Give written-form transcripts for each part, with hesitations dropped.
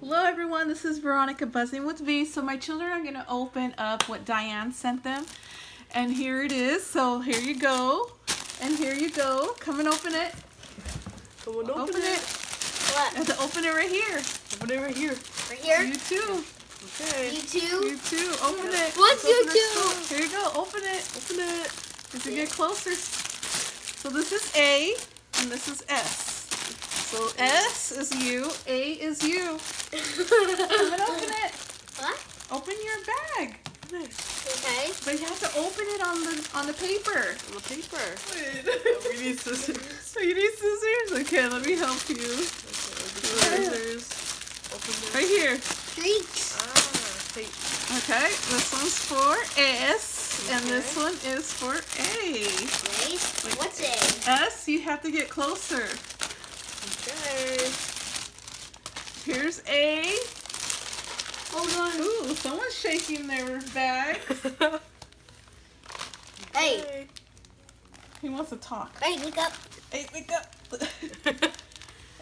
Hello everyone, this is Veronica Buzzing with V. So my children are going to open up what Diane sent them. And here it is. So here you go. And here you go. Come and open it. Come on, open it. What? You have to open it right here. Open it right here. Right here? You too. Okay. You too? You too. Open it. What's you open two? Here you go. Open it. Open it. As you get closer. So this is A and this is S. So S is you, A is you. Come and open it. What? Open your bag. Okay. But you have to open it on the paper. On the paper. Wait. We need scissors. So you need scissors? Okay, let me help you. Scissors. Open it. Right here. Treats. Tape. Okay, this one's for S, and this one is for A. Wait. What's A? S, you have to get closer. Okay. Here's A. Hold on. Ooh, someone's shaking their bag. Hey. He wants to talk. Hey, wake up. Hey, wake up.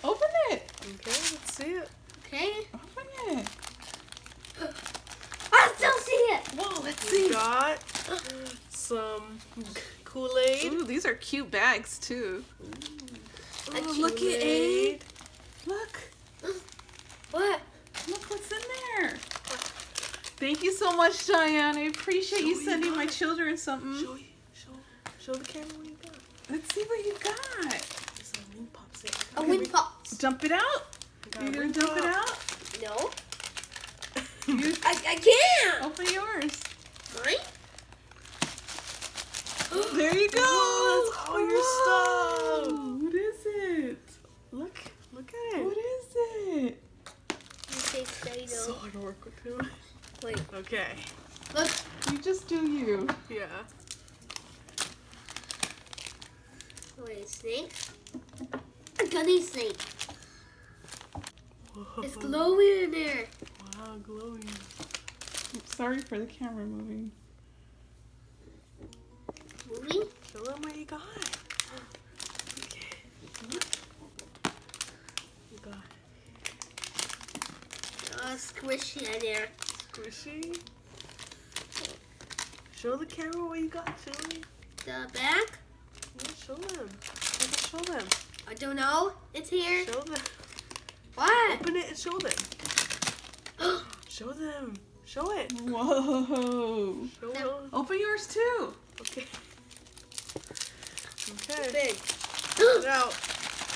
Open it. Okay, let's see it. Okay. Open it. I still see it. Whoa, let's We see. got some Kool-Aid. Ooh, these are cute bags too. A Oh, look at A. Kool-Aid. Look. What? Look what's in there. Thank you so much, Diane. I appreciate you Show you sending got my it. children something. Show the camera what you got. Let's see what you got. It's a wind pop set. A wind pop. Dump it out. Got You a gonna wind dump it pop. out? No. You I can't. open yours. Mine? There you go. Whoa, that's all your stuff. Whoa, what is it? Look at it. What is it? You take Play-Doh. So hard to work with him. Wait. Okay. Look. You just do you. Yeah. Wait, snake? A gunny snake. Whoa. It's glowing in there. Wow, glowing. Sorry for the camera moving. Moving? Show them what you got. Okay. You got Squishy in there. squishy. Show the camera what you got, Chili. The back? Yeah, show them. Show them. I don't know. It's here. Show them. What? Open it and show them. Show them. Show it. Whoa. Show them. Open yours too. Okay. Okay. Big. Get it out.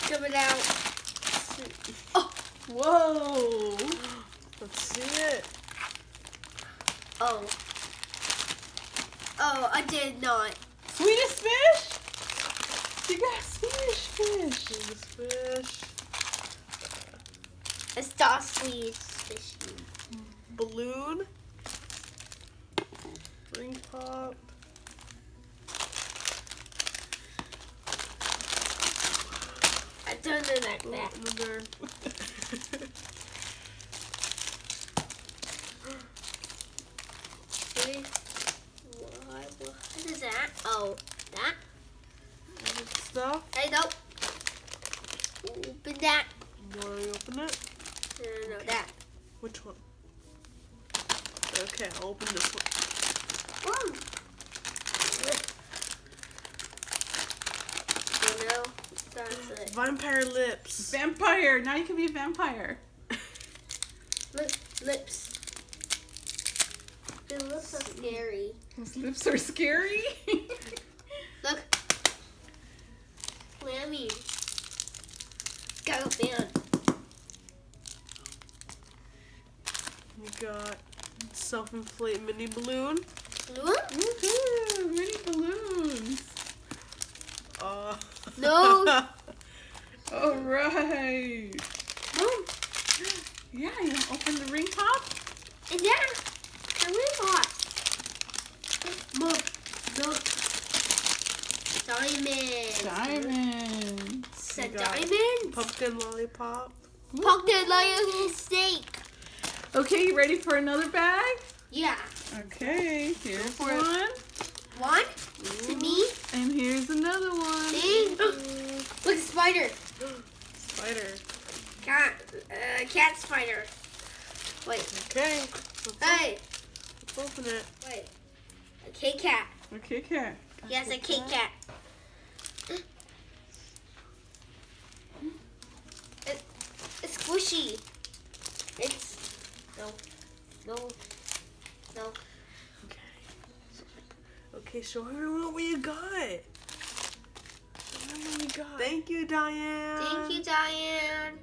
Come it out. Whoa. Let's see it. Oh. Oh, I did not. Swedish fish? You got Swedish fish. This fish. It's not sweet fishy. Balloon. Ring pop. I don't know that Oh, back. another. See? What is that? Oh, that? Stuff. Hey, nope. Open that. More you open it. No, that. Which one? Okay, I'll open this one. Oh. Oh no. That's it. Vampire lips. Vampire. Now you can be a vampire. Lips. The lips are scary. Those lips are scary. Look. Clammy. Go, man. You got self-inflate mini balloon. Blue? Woohoo! Mini balloons. No. All right. Boom. Yeah, you want to open the ring pop? And yeah. The ring pop. Look. Look. Diamond. Diamond. It's a You got diamond. Pumpkin lollipop. Pumpkin like a little steak. Okay, you ready for another bag? Yeah. Okay, here's for it. one. One to me. And here's another one. See? Look, spider. Spider. Cat spider. Wait. Okay. Hey. Let's open it. Wait. A Kit Kat. A Kit Kat. Yes, a Kit Kat. It's squishy. It's no. Okay, show everyone what you got. Show everyone what you got. Thank you, Diane. Thank you, Diane.